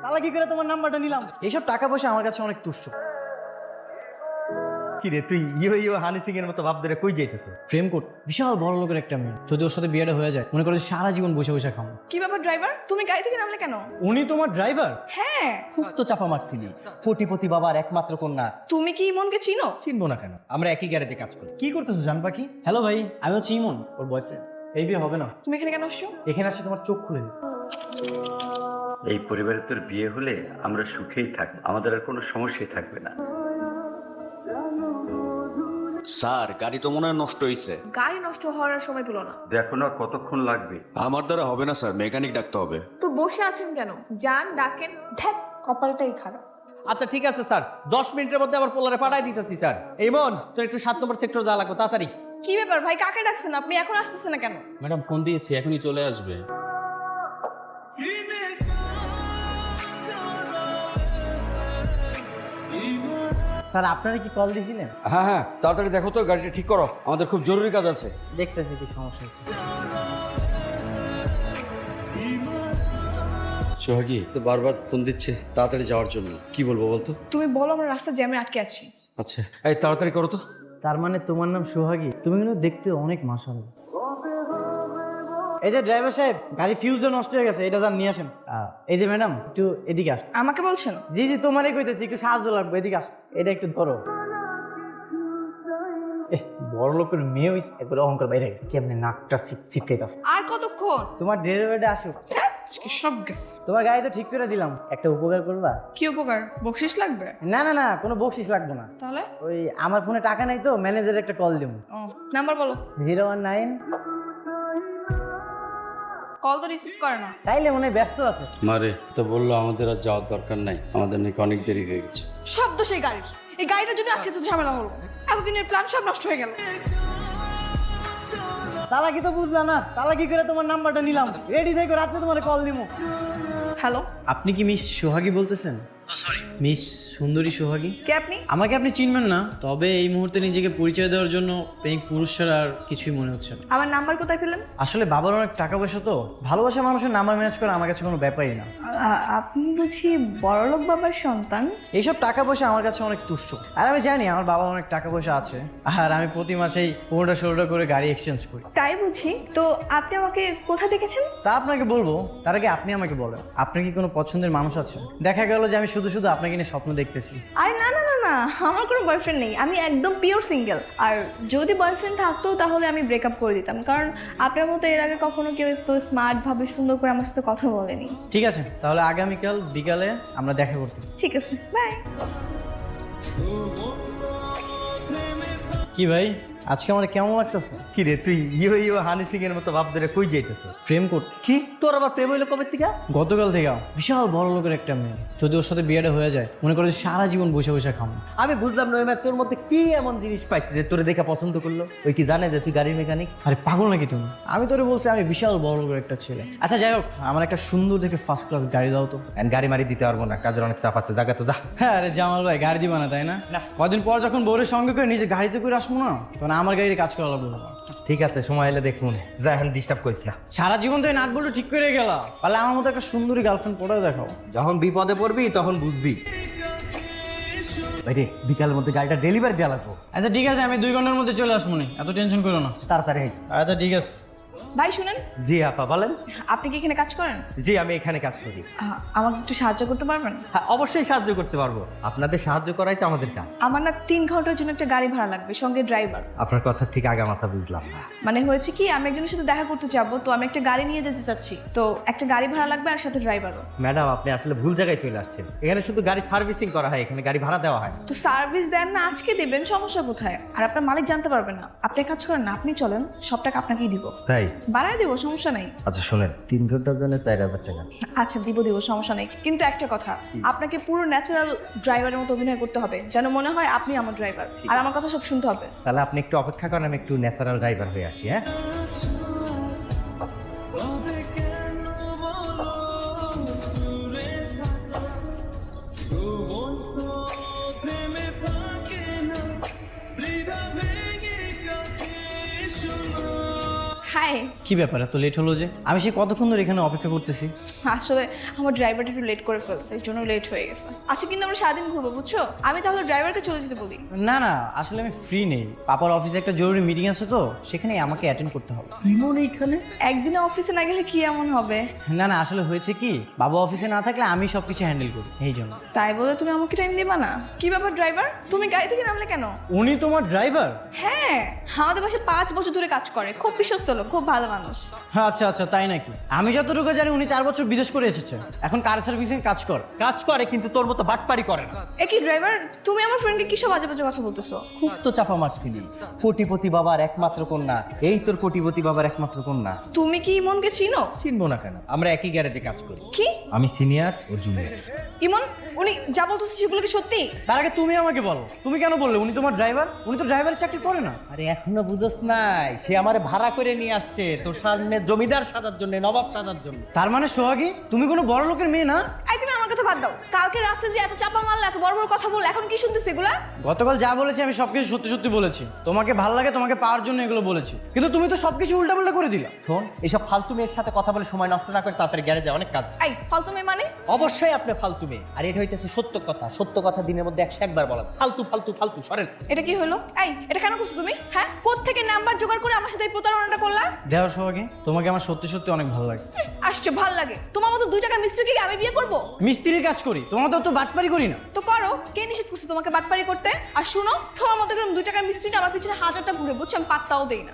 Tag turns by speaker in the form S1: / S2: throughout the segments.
S1: তাহলে কি করে তোমার নাম্বারটা নিলাম? এইসব টাকা পয়সা আমার কাছে অনেক তুচ্ছ।
S2: কি রে তুই ইয়ো হানি সিং এর মতো ভাব ধরে কই যাইতেছ?
S1: প্রেম কর, বিশাল বড় লোকের একটা মেয়ে, যদি ওর সাথে বিয়েটা হয়ে যায় মনে করো সারা জীবন বসে বসে খাবো।
S3: কি ব্যাপার ড্রাইভার, তুমি গাড়ি থেকে নামলে কেন?
S1: উনি তোমার ড্রাইভার?
S3: হ্যাঁ।
S2: খুব তো চাপা মারছিলি, কোটিপতি বাবার একমাত্র কন্যা।
S3: তুমি কি ইমনকে চিনো?
S2: চিনবো না কেন, আমরা একই গ্যারেজে কাজ করি।
S1: কি করতেছো জান পাখি? হ্যালো ভাই, আমি হচ্ছে ইমন, ওর বয়ফ্রেন্ড। এই বিয়ে হবে না।
S3: তুমি এখানে কেন আসছো?
S1: এখানে আসে তোমার চোখ খুলে দিতে।
S4: এই পরিবারে তোর বিয়ে হলে আমরা সুখেই থাকবো, আমাদের আর কোনো সমস্যাই থাকবে না।
S5: স্যার গাড়ি তো মনে হয় নষ্ট হয়েছে।
S3: গাড়ি নষ্ট হওয়ার আর সময় পেলো না।
S4: দেখো না কতক্ষণ লাগবে।
S5: আমার দ্বারা হবে না স্যার, মেকানিক ডাকতে হবে।
S3: তো বসে আছেন কেন? যান ডাকেন। ধ্যাৎ, কপালটাই খারাপ।
S2: আচ্ছা ঠিক আছে স্যার, 10 মিনিটের মধ্যে আমার পোলারে পাঠাই দিতেছি স্যার। এই মন তোর একটু 7 নম্বর সেক্টর যা লাগবে তাড়াতাড়ি।
S3: কি ব্যাপার ভাই, কাকে ডাকছেন আপনি? এখন আসতেছেন না কেন?
S6: ম্যাডাম ফোন দিয়েছি, এখনই চলে আসবে।
S1: স্যার আপনারা কি কল দিয়েছিলেন?
S7: হ্যাঁ হ্যাঁ, তাড়াতাড়ি দেখো তো, গাড়িটা ঠিক করো, আমাদের খুব জরুরি কাজ আছে।
S1: দেখতেছি কি সমস্যা হয়েছে।
S7: সোহাগী তো বারবার ফোন দিচ্ছে তাড়াতাড়ি যাওয়ার জন্য, কি বলবো বলতো?
S3: তুমি বলো, আমরা রাস্তার জ্যামে আটকে আছি।
S7: আচ্ছা এই তাড়াতাড়ি করো তো।
S1: তার মানে তোমার নাম সোহাগী? তুমি কিন্তু দেখতে অনেক মাশাআল্লাহ। এই যে ড্রাইভার সাহেব, গাড়ি ফিউজটা নষ্ট হয়ে গেছে, এটা যান নিয়ে আসেন। এই যে ম্যাডাম, একটু এদিকে আস।
S3: আমাকে বলছেন?
S1: জি জি, তোমারই কইতেছি, একটু সাহায্য লাগবে, এদিকে আস। এটা একটু ধরো। বড় লোকের মেয়ে হইছে, একবার অহংকার বাইরে গেছে, কেমনে নাকটা ছিটকাইতাছে।
S3: আর কতক্ষণ?
S1: তোমার ড্রাইভারটা আসুক।
S3: আজকে সব গেছে।
S1: তোমার গাড়ি তো ঠিক করে দিলাম, একটা উপকার করবা?
S3: কি উপকার? বকশিস লাগবে?
S1: না না না, কোনো বকশিস লাগবে না।
S3: তাহলে?
S1: ওই আমার ফোনে টাকা নাই তো, ম্যানেজারের একটা কল দেবো।
S3: ও, নাম্বার বলো।
S1: 019।
S3: কল তো রিসিভ করে না।
S1: চাইলে মনে হয় ব্যস্ত আছে।
S7: মারে তো বললো আমাদের আর যাওয়ার দরকার নাই, আমাদের নাকি অনেক দেরি হয়ে গেছে।
S3: সব দোষ এই গাড়ির। এই গাড়িটার জন্য আজকে তো ঝামেলা হলো। এতদিনের প্ল্যান সব নষ্ট হয়ে গেল।
S1: তালা কি তো বুঝলা না? তালা কি করে তোমার নাম্বারটা নিলাম? রেডি থেকে রাতে তোমার কল দিব।
S3: হ্যালো,
S1: আপনি কি মিস সোহাগী বলতেছেন? সরি, মিস সুন্দরী সোহাগী।
S3: কে আপনি?
S1: আমাকে আপনি চিনবেন না, তবে এই মুহূর্তে নিজেকে পরিচয় দেওয়ার জন্য প্রেমিক পুরুষ ছাড়া আর কিছুই মনে হচ্ছে না।
S3: আমার নাম্বার কোথায় পেলেন?
S1: আসলে বাবার অনেক টাকা পয়সা তো, ভালোবাসা মানুষের নাম্বার ম্যানেজ করা আমার কাছে কোনো ব্যাপারই না।
S3: আপনি বুঝি বড়লোক বাবার সন্তান?
S1: এইসব টাকা পয়সা আমার কাছে অনেক তুচ্ছ। আর আমি জানি আমার বাবার অনেক টাকা পয়সা আছে, আর আমি প্রতি মাসেই 15টা-16টা করে গাড়ি এক্সচেঞ্জ করি।
S3: তাই বুঝি। তো আপনি আমাকে কোথা দেখেছেন?
S1: তা আপনাকে বলবো, তার আগে আপনি আমাকে বলেন, আপনার কি কোনো পছন্দের মানুষ আছে? দেখা গেল যে আমি শুধু শুধু আপনাকে নিয়ে স্বপ্ন দেখতেছি।
S3: আরে না না না না, আমার কোনো বয়ফ্রেন্ড নেই, আমি একদম পিওর সিঙ্গেল। আর যদি বয়ফ্রেন্ড থাকতো তাহলে আমি ব্রেকআপ করে দিতাম, কারণ আপনার মতো এর আগে কখনো কেউ তো স্মার্ট ভাবে সুন্দর করে আমার সাথে কথা বলেনি।
S1: ঠিক আছে, তাহলে আগামীকাল বিকালে আমরা দেখা করতেছি।
S3: ঠিক আছে, বাই।
S1: কি ভাই, আজকে আমার কেমন লাগতেছে?
S2: কি রে তুই ইয়ো হানি সিং এর মতো ভাব ধরে কই যাইতেছ?
S1: প্রেম কর।
S2: কি তোর আবার প্রেম হইলো কবে থেকে?
S1: গতকাল থেকে। বিশাল বড় লোকের একটা মেয়ে, যদি ওর সাথে বিয়েটা হয়ে যায় মনে করো যে সারা জীবন বসে বসে খাবো।
S2: আমি বুঝলাম না তোর মধ্যে কি এমন জিনিস পাইছিস যে তোরে দেখা পছন্দ করলো? ওই কি জানে যে তুই গাড়ির মেকানিক?
S1: আরে পাগল নাকি তুমি? আমি তোরে বলছি আমি বিশাল বড় লোকের একটা ছেলে। আচ্ছা যাই হোক, আমার একটা সুন্দর দেখে ফার্স্ট ক্লাস গাড়ি দাও তো।
S2: গাড়ি মারি দিতে পারবো না, কাজের অনেক চাপ আছে, জায়গা তো যা।
S1: হ্যাঁ, আরে জামাল ভাই গাড়ি দিবা না তাই না? কদিন পর যখন বউরের সঙ্গে করে নিজে গাড়িতে করে আসবো না, তখন আমার গাড়িতে কাজ করা লাগবে না।
S2: ঠিক আছে, সময় এলে দেখুন, যা এখন ডিস্টার্ব করিস না।
S1: সারা জীবন তো এই নাট বল্টু ঠিক করে গেলা, তাহলে আমার মতো একটা সুন্দরী গার্লফ্রেন্ড পড়ে দেখাও।
S2: যখন বিপদে পড়বি তখন বুঝবি। ভাইরে বিকালের মধ্যে গাড়িটা ডেলিভারি দেওয়া লাগবো।
S1: আচ্ছা ঠিক আছে, আমি 2 ঘন্টার মধ্যে চলে আসবো না, এত টেনশন করো না।
S2: তাড়াতাড়ি আইস।
S1: আচ্ছা ঠিক আছে।
S3: ভাই শুনেন,
S2: জি আপা বলেন।
S3: আপনি কি এখানে কাজ করেন?
S2: জি আমি এখানে কাজ করি।
S3: আমাকে একটু সাহায্য করতে পারবেন?
S2: হ্যাঁ অবশ্যই সাহায্য করতে পারবো, আপনাদের সাহায্য করাই তো আমাদের কাজ।
S3: আমার না 3 ঘন্টার জন্য একটা গাড়ি ভাড়া লাগবে, সঙ্গে ড্রাইভার।
S2: আপনার কথা ঠিক আগামাথা বুঝলাম না।
S3: মানে হয়েছে কি, আমি একজনের সাথে দেখা করতে যাবো, তো আমি একটা গাড়ি নিয়ে যেতে চাচ্ছি, তো একটা গাড়ি ভাড়া লাগবে আর সাথে ড্রাইভারও।
S2: ম্যাডাম আপনি আসলে ভুল জায়গায় চলে আসছেন, এখানে শুধু গাড়ি সার্ভিসিং করা হয়, এখানে গাড়ি ভাড়া দেওয়া হয়।
S3: তো সার্ভিস দেন না, আজকে দেবেন, সমস্যা কোথায়? আর আপনার মালিক জানতে পারবে না। আপনি এক কাজ করেন না, আপনি চলেন, সব টাকা আপনাকেই দিব।
S2: তাই?
S3: বাড়ায় দেবো, সমস্যা নাই।
S2: আচ্ছা শোনেন, 3 ঘন্টার জন্য 4000 টাকা।
S3: আচ্ছা দিব, সমস্যা নেই, কিন্তু একটা কথা, আপনাকে পুরো ন্যাচারাল ড্রাইভারের মতো অভিনয় করতে হবে, যেন মনে হয় আপনি আমার ড্রাইভার, আর আমার কথা সব শুনতে হবে।
S2: তাহলে আপনি একটু অপেক্ষা করেন, আমি একটু ন্যাচারাল ড্রাইভার হয়ে আসি। হ্যাঁ
S3: হাই হাই।
S1: কি ব্যাপার এত লেট হলো যে? আমি সে কতক্ষণ ধরে এখানে অপেক্ষা করতেছি।
S3: আসলে আমার ড্রাইভারটা একটু লেট করে ফেলছে, এই জন্য লেট হয়ে গেছে। আচ্ছা কিন্তু আমরা সারাদিন ঘুরবো বুঝছো, আমি তাহলে ড্রাইভারকে চলে যেতে বলি।
S1: না না, আসলে আমি ফ্রি নেই, পাপার অফিসে একটা জরুরি মিটিং আছে তো, সেখানে আমাকে অ্যাটেন্ড করতে হবে।
S2: ইমন এইখানে?
S3: একদিনে অফিসে না গেলে কি এমন হবে?
S1: না না, আসলে হয়েছে কি, বাবা অফিসে না থাকলে আমি সবকিছু হ্যান্ডেল করি, এই জন্য।
S3: তাই বলে তুমি আমাকে টাইম দিবা না? কি ব্যাপার ড্রাইভার, তুমি গাড়ি থেকে নামলে কেন?
S1: উনি তোমার ড্রাইভার?
S3: হ্যাঁ, আমাদের বাসায় 5 বছর ধরে কাজ করে, খুব বিশ্বস্ত লোক, খুব ভালো মানুষ।
S1: আচ্ছা আচ্ছা, তাই নাকি? আমি যতটুকু জানি উনি 4 বছর বিদেশ করে এসেছে, এখন কার সার্ভিসিং কাজ করে।
S2: কাজ করে কিন্তু তোর মতো বাটপারি করে না।
S3: একই ড্রাইভার, তুমি আমার ফ্রেন্ডকে কিসব বাজে বাজে কথা বলতেছো?
S2: খুব তো চাপা মারছিলি। কোটিপতি বাবার একমাত্র কন্যা, এই তোর কোটিপতি বাবার একমাত্র কন্যা।
S3: তুমি কি ইমনকে চিনো?
S2: চিনবো না কেন, আমরা একই গ্যারেজে কাজ করি।
S3: কি?
S2: আমি সিনিয়র ও জুনিয়র।
S3: ইমন, উনি যা বলতেছে সেগুলো কি সত্যি?
S1: তার আগে তুমি আমাকে বলো, তুমি কেন বললে উনি তোমার ড্রাইভার? উনি তো ড্রাইভারের চাকরি করে না।
S2: আরে এখনো বুঝোস নাই, সে আমারে ভাড়া করে নিয়ে আসছে তোর সামনে জমিদার সাজার জন্য, নবাব সাজার জন্য।
S1: তার মানে সোহাগী, তুমি কোনো বড় লোকের মেয়ে না?
S3: এই তুমি আমার কথা বাদ দাও, কালকে রাত্রে যে এত চাপা মারলে, এত বড় বড় কথা বললে, এখন কি শুনতেছি এগুলা?
S1: গতকাল যা বলেছি আমি সবকিছু সত্যি সত্যি বলেছি, তোমাকে ভালো লাগে তোমাকে পাওয়ার জন্য এগুলো বলেছি, কিন্তু তুমি তো সবকিছু উল্টাপাল্টা করে দিলা।
S2: শোন, এইসব ফালতু মেয়ের সাথে কথা বলে সময় নষ্ট না করে তাড়াতাড়ি গ্যারেজে অনেক কাজ।
S3: এই ফালতু মেয়ে মানে?
S2: অবশ্যই আপনি ফালতু মেয়ে, আর এটা হইতেছে সত্য কথা। সত্য কথা দিনের মধ্যে 101 বার বলা। ফালতু ফালতু ফালতু সরেন।
S3: এটা কি হলো? এই এটা কেন করছো তুমি? হ্যাঁ, কোত্থেকে নাম্বার জোগাড় করে আমার সাথে এই প্রতারণাটা করলা?
S1: দেখো সোহাগী, তোমাকে আমার সত্যি সত্যি অনেক ভালো লাগে।
S3: আসছে ভাল লাগে, তোমার মতো 2 টাকার মিস্ত্রিকে কি আমি বিয়ে করব?
S1: মিস্ত্রির কাজ করি, তোমার তো বাটপারি করি না।
S3: তো করো, কে নিষেধ করছে তোমাকে বাটপারি করতে? আর শুনো, তোমার মতো এরকম 2 টাকার মিস্ত্রিটা আমার পিছনে 1000টা ঘুরে, বুঝছো, আমি পাত্তাও দেই না।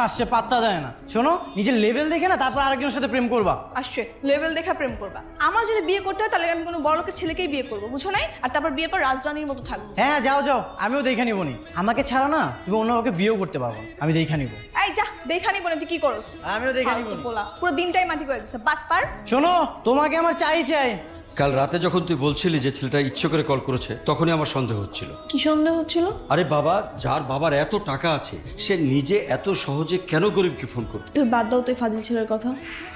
S1: আসছে পাত্তা দেয় না। শোনো, নিজের লেভেল দেখে না তারপর আরেকজনের সাথে প্রেম করবা।
S3: আসছে লেভেল দেখা প্রেম করবা? আমার যদি বিয়ে করতে হয় তাহলে আমি কোনো বড় লোকের ছেলেকেই বিয়ে করবো, বুঝো নাই? আর তারপর বিয়ের পর রাজরানীর মতো থাকবো।
S1: হ্যাঁ যাও যাও, আমিও দেখে নিব নি। আমাকে ছাড়া না তুমি অন্য কাউকে বিয়েও করতে পারবো না, আমি দেখে নিব।
S3: এই যা, দেখা নিব না, তুই কি করস?
S1: আমিও দেখে নিব।
S3: ফালতু পোলা, পুরো দিনটাই মাটি করে দিছে, বাটপার।
S1: শোনো, তোমাকে আমার চাই চাই।
S7: কাল রাতে যখন তুই বলছিলি যে ছেলেটা ইচ্ছে করে কল করেছে, তখনই আমার সন্দেহ হচ্ছিল।
S3: কি সন্দেহ হচ্ছিল?
S7: আরে বাবা, যার বাবার এত টাকা আছে, সে নিজে এত সহজে কেন গরিবকে ফোন করবে?
S3: তুই বাদ দাও তুই ফাজিল ছেলের কথা,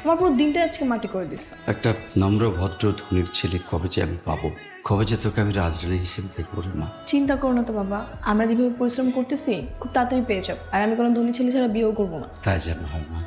S3: আমার পুরো দিনটাই আজকে মাটি করে দিচ্ছে।
S7: একটা নম্র ভদ্র ধনির ছেলে কবে যে আমি পাবো, কবে যে তোকে আমি রাজরানী হিসেবে দেখবো রে মা।
S3: চিন্তা করো না তো বাবা, আমরা যেভাবে পরিশ্রম করতেছি খুব তাড়াতাড়ি পেয়ে যাবো, আর আমি কোনো ধনী ছেলে ছাড়া বিয়েও করবো না।
S7: তাই যেন হয় মা।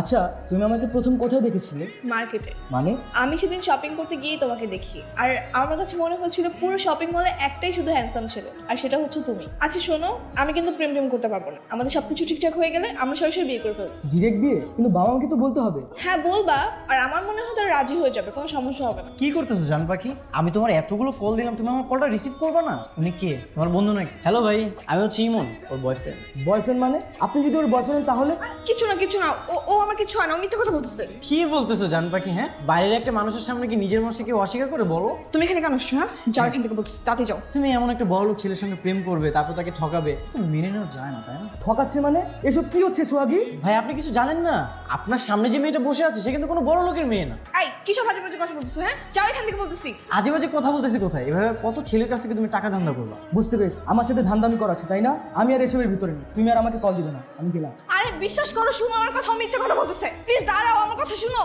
S8: আচ্ছা, তুমি আমাকে প্রথম কোথায় দেখেছিলে?
S3: মার্কেটে।
S8: মানে?
S3: আমি সেদিন শপিং করতে গিয়ে তোমাকে দেখি, আর আমার কাছে মনে হচ্ছিল পুরো শপিং মলে একটাই শুধু হ্যান্ডসাম ছেলে, আর সেটা হচ্ছে তুমি। আচ্ছা শোনো, আমি কিন্তু প্রেম করতে পারবো না, আমাদের সবকিছু ঠিকঠাক হয়ে গেলে আমরা সরাসরি বিয়ে করে ফেলবো।
S8: ডিরেক্ট বিয়ে? কিন্তু বাবা মাকে তো বলতে হবে।
S3: হ্যাঁ বলবা, আর আমার মনে হয় তারা রাজি হয়ে যাবে, কোনো সমস্যা হবে না।
S1: কি করতেছো জান পাখি? আমি তোমার এতগুলো কল দিলাম, তুমি আমার কলটা রিসিভ করবে না? উনি কে, তোমার বন্ধু নাকি? হ্যালো ভাই, আমি হচ্ছে ইমন, ওর বয়ফ্রেন্ড।
S8: বয়ফ্রেন্ড মানে? আপনি যদি ওর বয়ফ্রেন্ড তাহলে?
S3: কিছু না কিছু না, ও আমার কিছু হয় না, ও মিথ্যা কথা বলতেছে।
S1: কি বলতেছো জান পাখি? হ্যাঁ, বাইরের একটা মানুষের সামনে কি নিজের মনকে কেউ অস্বীকার করে বলো?
S3: তুমি এখানে কেন আসছো? হ্যাঁ যাও এখান থেকে, বলতেছি তাতে যাও।
S1: তুমি এমন একটা বড় লোক ছেলের সঙ্গে প্রেম করবে, তারপর তাকে ঠকাবে, মেনে নেওয়া যায় না, তাই না?
S8: ঠকাচ্ছে মানে? এসব কি হচ্ছে সোহাগী?
S1: ভাই আপনি কিছু জানেন না, আপনার সামনে যে মেয়েটা বসে আছে সে কিন্তু কোনো বড় লোকের মেয়ে না।
S3: এই কিসব বাজে বাজে কথা বলতেছো? হ্যাঁ যাও এখান থেকে বলতেছি।
S1: আজে বাজে কথা বলতেছি কোথায়? এভাবে কত ছেলের কাছ থেকে তুমি টাকা ধান্দা করবা?
S8: বুঝতে পেরেছি, আমার সাথে ধান্দামি করাচ্ছে তাই না? আমি আর এসবের ভিতরে নেই, তুমি আর আমাকে কল দিবে না, আমি গেলাম।
S3: আরে বিশ্বাস করো, শুনো আমার কথা, ও মিথ্যা কথা বলতেছে। প্লিজ দাঁড়াও, আমার কথা শুনো।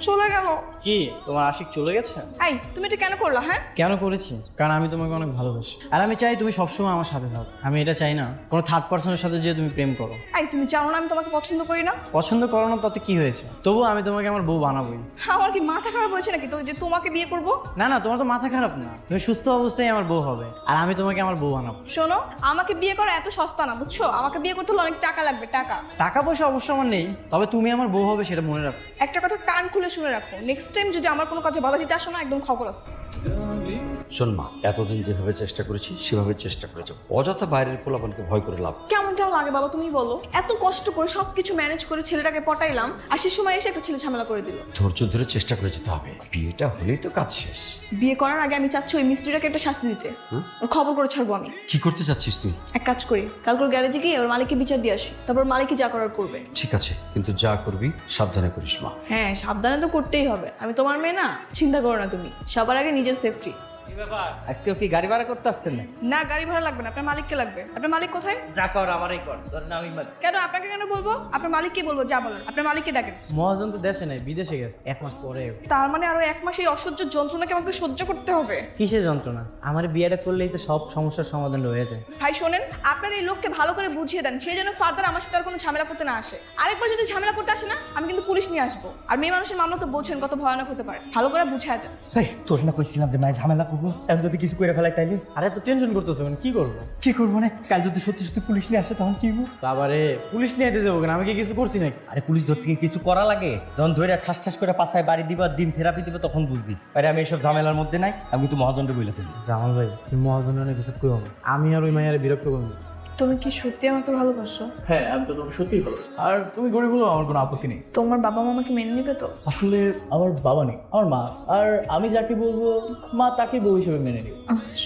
S3: চলে গেল।
S1: কি তোমার আশিক চলে গেছে?
S3: এই তুমি এটা কেন করলা? হ্যাঁ
S1: কেন করেছি? কারণ আমি তোমাকে অনেক ভালোবাসি, আর আমি চাই তুমি সবসময় আমার সাথে থাকো। আমি এটা চাই না কোনো থার্ড পার্সনের সাথে যে তুমি প্রেম করো।
S3: এই তুমি জানো না আমি তোমাকে পছন্দ করি না?
S1: পছন্দ করো না তাতে কি হয়েছে? তবুও আমি তোমাকে আমার বউ বানাবোই।
S3: আমার কি মাথা খারাপ হয়েছে নাকি তো যে তোমাকে বিয়ে করব?
S1: না না, তোমার তো মাথা খারাপ না, তুমি সুস্থ অবস্থায় আমার বউ হবে, আর আমি তোমাকে আমার বউ বানাবো।
S3: শোনো, আমাকে বিয়ে করা এত সস্তা না, বুঝছো? আমাকে বিয়ে করতে হলে অনেক টাকা লাগবে, টাকা।
S1: টাকা পয়সা অবশ্য আমার নেই, তবে তুমি আমার বউ হবে সেটা মনে রাখো।
S3: একটা কথা কান খুলে শুনে রাখো, নেক্সট টাইম যদি আমার কোনো কাজে বাধা দিতে আসো না, একদম খবর আছে।
S7: শোন মা, এতদিন যেভাবে চেষ্টা করেছি সেভাবে চেষ্টা করে যাও। অযথা বাইরের পোলাপানকে ভয় করে লাভ।
S3: কেমনটাও লাগে বাবা তুমি বলো? এত কষ্ট করে সবকিছু ম্যানেজ করে ছেলেটাকে পটাইলাম, আর সে সময় এসে একটা ছেলে ঝামেলা করে দিল।
S7: ধৈর্য ধরে চেষ্টা করে যেতে হবে, বিয়েটা হলেই তো কাজ শেষ।
S3: বিয়ে করার আগে আমি চাচ্ছি ওই মিস্ত্রিটাকে একটা শাস্তি দিতে, ওর খবর করে ছাড়বো আমি।
S7: কি করতে চাচ্ছিস তুই?
S3: এক কাজ করি, কালকে ওর গ্যারেজে গিয়ে ওর মালিককে বিচার দিয়ে আসি, তারপর মালিকই যা করার করবে।
S7: ঠিক আছে, কিন্তু যা করবি সাবধানে করিস মা।
S3: হ্যাঁ সাবধানে তো করতেই হবে, আমি তোমার মেয়ে না, চিন্তা করো না তুমি, সবার আগে নিজের সেফটি।
S2: আজকেও কি গাড়ি ভাড়া করতে আসছেন না?
S3: না গাড়ি ভাড়া লাগবে না, আপনার মালিককে লাগবে। আপনার মালিক কোথায়?
S1: যা কর আমারই কর, তোর নামই মালিক।
S3: কেন আপনাকে কেন বলবো? আপনার মালিককে বলবো, যা বলেন। আপনার মালিককে ডাকেন।
S1: মহাজন তো দেশে নেই, বিদেশে গেছে 1 মাস পরে।
S3: তার মানে আরো 1 মাস এই অসহ্য যন্ত্রণাকে আমাকে সহ্য করতে হবে?
S1: কিসের যন্ত্রণা? আমার বিয়েটা করলেই তো সব সমস্যার সমাধান হয়ে যায়।
S3: ভাই শোনেন, আপনার এই লোককে ভালো করে বুঝিয়ে দেন, সেই জন্য ফার্দার আমার সাথে আর কোনো ঝামেলা করতে না আসে। আরেকবার যদি ঝামেলা করতে আসে না, আমি কিন্তু পুলিশ নিয়ে আসবো। আর মেয়ে মানুষের মামলা তো বোঝেন কত ভয়ানক হতে পারে, ভালো করে বুঝিয়ে দেন।
S8: তোর না কইছিলাম যে মায়ের ঝামেলা করবো, এখন যদি কিছু করে ফেলাই তাইলে
S1: আরে এত টেনশন করতেছো কেন? কি করবো?
S8: কি করবো না? কাল যদি সত্যি সত্যি পুলিশ নিয়ে আসে তখন কি হবো?
S1: বাবারে, পুলিশ নিয়ে যেতে যাবো কেন? আমি কি কিছু করছি নাকি?
S2: আরে পুলিশ ধরতে গিয়ে কিছু করা লাগে? যখন ধরে ঠাস ঠাস করে পাশায় বাড়ি দিবা, দিন থেরাপি দিবে, তখন বুঝবি। আরে আমি এইসব ঝামেলার মধ্যে নাই, আমি কিন্তু মহাজনকে বলে ফেলি।
S1: জামাল ভাই, তুমি মহাজনের অনেক কিছু করবো, আমি আর ওই মায়ের বিরক্ত করবো।
S3: তুমি কি সত্যি আমাকে ভালোবাসো?
S6: হ্যাঁ, আমি তো তোমাকে সত্যিই ভালোবাসি। আর তুমি গরিব হলেও আমার কোনো আপত্তি নেই।
S3: তোমার বাবা মামাকে মেনে নিবে তো?
S6: আসলে আমার বাবা নেই, আমার মা। আর আমি যাকে বলবো মা, তাকে বউ হিসেবে মেনে নিব।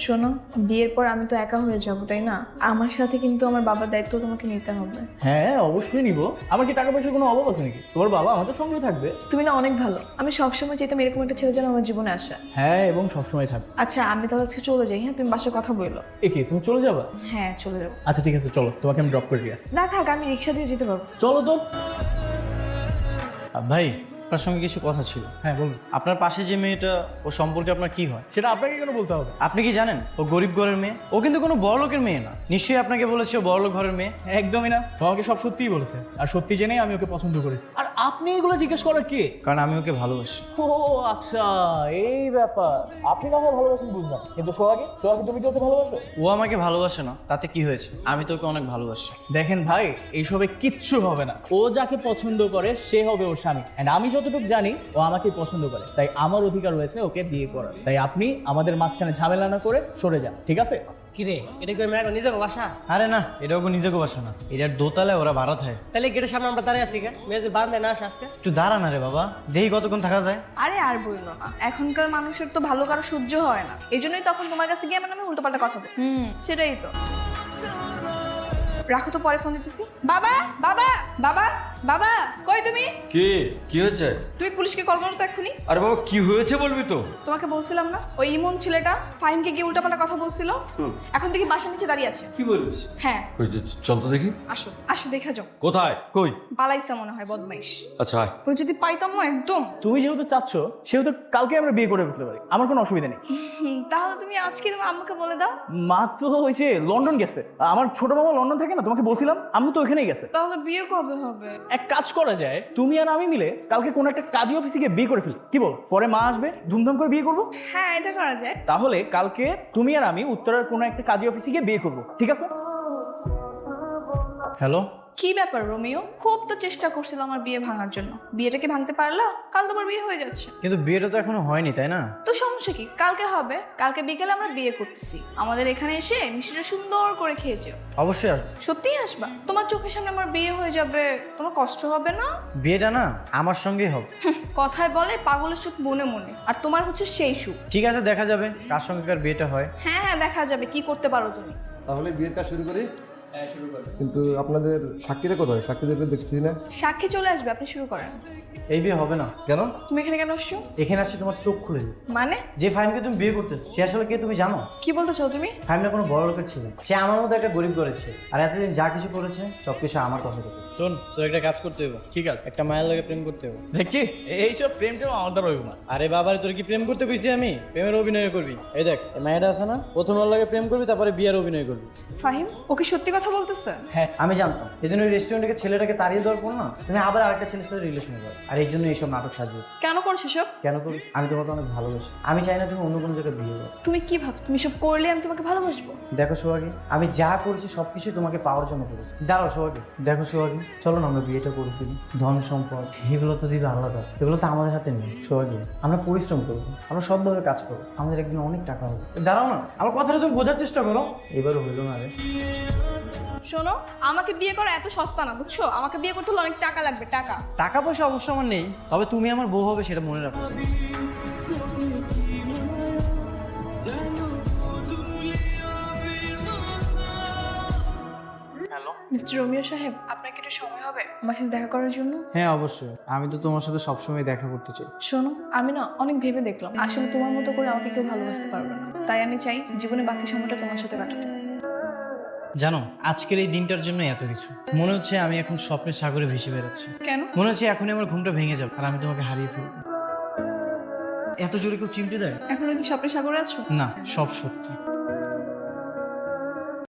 S3: শোনো, বিয়ের পর আমি তো একা হয়ে যাবো, তাই না? আমার সাথে কিন্তু আমার বাবার দায়িত্ব তোমাকে নিতে হবে।
S6: হ্যাঁ, অবশ্যই নিব। আমার কি টাকা পয়সার কোনো অভাব আছে নাকি? তোমার বাবা আমাদের সঙ্গে থাকবে।
S3: তুমি না অনেক ভালো, আমি সবসময় চাইতাম এরকম একটা ছেলে যেন আমার জীবনে আসে।
S6: হ্যাঁ, এবং সবসময় থাকবে।
S3: আচ্ছা আমি তাহলে আজকে চলে যাই। হ্যাঁ, তুমি বাসায় কথা বললো।
S6: একে তুমি চলে যাবা?
S3: হ্যাঁ চলে যাবো।
S6: আচ্ছা ঠিক আছে, চলো, তোমাকে আমি ড্রপ করে দিয়ে আসি।
S3: না থাক, আমি রিক্সা দিয়ে যেতে পারবো।
S6: চলো তো।
S1: ভাই, আপনার সঙ্গে কিছু কথা ছিল।
S6: হ্যাঁ বলুন।
S1: আপনার পাশে যে মেয়েটা, ও সম্পর্কে আপনার কি হয়?
S6: সেটা আপনাকে কেন বলতে হবে?
S1: আপনি কি জানেন ও গরিব ঘরের মেয়ে? ও কিন্তু কোনো বড়লোকের মেয়ে না। নিশ্চয়ই আপনাকে বলেছে ও বড়লোক ঘরের মেয়ে।
S6: একদমই না, তোমাকে সব সত্যিই বলেছে। আর সত্যি জেনেই আমি ওকে পছন্দ করেছি। আর আপনি এগুলো জিজ্ঞেস করার কে?
S1: কারণ আমি ওকে ভালোবাসি।
S6: ও আচ্ছা, এই ব্যাপার। আপনি না হয় ভালোবাসেন বুঝলাম, কিন্তু সোহাগে তুমি কি ওকে ভালোবাসো?
S1: ও আমাকে ভালোবাসে না, তাতে কি হয়েছে? আমি তো ওকে অনেক ভালোবাসি।
S6: দেখেন ভাই, এইসবে কিচ্ছু হবে না। ও যাকে পছন্দ করে সে হবে ওর স্বামী। এন্ড আমি যতটুকু জানি ও আমাকে পছন্দ করে, তাই আমার অধিকার রয়েছে ওকে বিয়ে করার। তাই আপনি আমাদের মাঝখানে ঝামেলা না করে সরে যান, ঠিক আছে?
S9: কিরে, এটা কি মেয়ে নিজেকে বাসা?
S1: আরে না, এটা ওকে নিজেকে বাসা না, এটার দোতলায় ওরা ভাড়া থাকে।
S9: তাহলে গেটের সামনে আমরা দাঁড়িয়ে আছি কে? মেয়ে যে বান্ধে না আসে আজকে।
S1: একটু দাঁড়া না রে বাবা, দেখি কতক্ষণ থাকা যায়।
S3: আরে আর বললো না, এখনকার মানুষের তো ভালো কারো সহ্য হয় না, এই জন্যই তখন তোমার কাছে গিয়ে মানে আমি উল্টোপাল্টা কথা বলি। সেটাই তো। রাখো তো, পরে ফোন দিতেছি। বাবা বাবা বাবা বাবা, কই তুমি?
S7: কি হয়েছে?
S3: তুমি পুলিশকে কল করো তো এক্ষুনি।
S7: আরে বাবা, কি হয়েছে বলবি তো?
S3: তোমাকে বলছিলাম না, ওই ইমন ছেলেটা ফাহিমকে গিয়ে উল্টাপাল্টা কথা বলছিল, এখন দেখি বাসার নিচে দাঁড়িয়ে আছে।
S7: কি বলিস?
S3: হ্যাঁ
S7: চল তো দেখি।
S3: আসো আসো, দেখা যাও।
S7: কোথায়? কই?
S3: পালাইছে মনে হয়, বদমাইশ।
S7: আচ্ছা আয়।
S3: ওর যদি পাইতাম না একদম।
S6: তুমি যেহেতু চাচ্ছ, সেহেতু কালকে আমরা বিয়ে করে ফেলতে পারি, আমার কোনো অসুবিধা নেই।
S3: তাহলে তুমি আজকে তোমার আম্মুকে বলে দাও।
S6: মা তো হয়েছে লন্ডন গেছে, আমার ছোট মামা লন্ডন থাকে না, তোমাকে বলছিলাম, আম্মু তো ওখানেই গেছে।
S3: তাহলে বিয়ে কবে হবে?
S6: এক কাজ করা যায়, তুমি আর আমি মিলে কালকে কোনো একটা কাজী অফিসে গিয়ে বিয়ে করে ফেলি, কি বল? পরে মা আসবে, ধুমধাম করে বিয়ে করবো।
S3: হ্যাঁ এটা করা যায়।
S6: তাহলে কালকে তুমি আর আমি উত্তরার কোনো একটা কাজী অফিসে গিয়ে বিয়ে করবো, ঠিক আছে?
S1: হ্যালো,
S3: কি ব্যাপার রোমিও? খুব তো চেষ্টা করছিল আমার বিয়ে ভাঙার জন্য, বিয়েটাকে ভাঙতে পারলা? কাল তোমার বিয়ে হয়ে যাচ্ছে।
S1: কিন্তু বিয়েটা তো এখনো হয়নি, তাই না?
S3: তো সমস্যা কি, কালকে হবে। কালকে বিকেলে আমরা বিয়ে করতেছি, আমাদের এখানে এসে মিষ্টিটা সুন্দর করে খেয়ে যেও।
S1: অবশ্যই আসবো।
S3: সত্যিই আসবা? তোমার চোখের সামনে আমার বিয়ে হয়ে যাবে, তোমার কষ্ট হবে না?
S1: বিয়েটা না আমার সঙ্গেই হবে।
S3: কথায় বলে পাগলের সুখ মনে মনে, আর তোমার হচ্ছে সেই সুখ।
S1: ঠিক আছে, দেখা যাবে কার সঙ্গে কার বিয়েটা হয়।
S3: হ্যাঁ হ্যাঁ দেখা যাবে কি করতে পারো তুমি।
S10: তাহলে বিয়ের কাজ শুরু করি। কিন্তু আপনাদের সাক্ষীরা কোথায়? সাক্ষীদের দেখছি না।
S3: সাক্ষী চলে আসবে, আপনি শুরু করেন।
S1: এই বিয়ে হবে না।
S10: কেন?
S3: তুমি এখানে কেন আসছো?
S1: এখানে আসছে তোমার চোখ খুলে দিবে।
S3: মানে
S1: যে ফাহিমকে তুমি বিয়ে করতেছো সে আসলে কে তুমি জানো?
S3: কি বলতে চাও তুমি?
S1: ফাহিমটা কোনো বড় লোকের ছিল, সে আমার মতো একটা গরিব করেছে, আর এতদিন যা কিছু করেছে সবকিছু আমার কথা থেকে। শোন, তোর একটা কাজ করতে হবে।
S6: ঠিক আছে,
S1: একটা মায়ের লাগে প্রেম করতে হবে।
S6: দেখি এইসব প্রেম টেম আমার দ্বারা হইব না।
S1: আরে বাবার, তোর কি প্রেম করতে কইছি আমি? প্রেমের অভিনয় করবি। এই দেখ, এই মায়েরা আছে না, প্রথম ওর লাগে প্রেম করবি, তারপরে বিয়ের অভিনয় করবি।
S3: ফাহিম ওকে সত্যি কথা বলতেছে?
S1: হ্যাঁ, আমি জানতাম। এই জন্য ওই রেস্টুরেন্টে ছেলেটাকে তাড়িয়ে দেওয়ার পর না তুমি আবার আরেকটা ছেলের সাথে রিলেশন করো, আর এই জন্য এইসব নাটক সাজিয়েছো।
S3: কেন করছো সব?
S1: কেন করি? আমি তোমাকে অনেক ভালোবাসি, আমি চাই না তুমি অন্য কোনো জায়গায় বিয়ে করো।
S3: তুমি কি ভাব তুমি সব করলে আমি তোমাকে ভালোবাসবো?
S1: দেখো সোহাগী, আমি যা করছি সবকিছু তোমাকে পাওয়ার জন্য করেছি। দাঁড়াও সোহাগী, দেখো সোহাগী, চলো না আমরা বিয়েটা করে ফেলি। ধন সম্পদ এগুলো তো দিবে আলাদা, এগুলো তো আমাদের হাতে নেই। সোহাগী, আমরা পরিশ্রম করবো, আমরা সবভাবে কাজ করবো, আমাদের একদিন অনেক টাকা হবে। দাঁড়াও না, আমার কথাটা তুমি বোঝার চেষ্টা করো। এবারও হইলো না রে।
S3: শোনো, আমাকে বিয়ে করা এত সস্তা না, বুঝছো? আমাকে বিয়ে করতে হলে অনেক টাকা লাগবে, টাকা।
S1: টাকা পয়সা অবশ্য আমার নেই, তবে তুমি আমার বউ হবে সেটা মনে রাখো।
S3: মিস্টার রোমিও সাহেব, আপনার কি একটু সময় হবে আমার সাথে দেখা করার জন্য?
S1: হ্যাঁ অবশ্যই, আমি তো তোমার সাথে সবসময় দেখা করতে চাই।
S3: শোনো, আমি না অনেক ভেবে দেখলাম আসলে তোমার মতো করে আমাকে কেউ ভালোবাসতে পারবে না, তাই আমি চাই জীবনে বাকি সময়টা তোমার সাথে কাটাতে।
S1: জানো, আজকের এই দিনটার জন্য এত কিছু মনে হচ্ছে। আমি এখন স্বপ্নের সাগরে ভেসে বেড়াচ্ছি।
S3: কেন?
S1: মনে হচ্ছে এখনই আমার ঘুমটা ভেঙে যাবে আর আমি তোমাকে হারিয়ে ফেলবো। এত জোরে কেউ চিমটে দেয়?
S3: এখনো কি স্বপ্নের সাগরে আছো?
S1: না, সব সত্যি।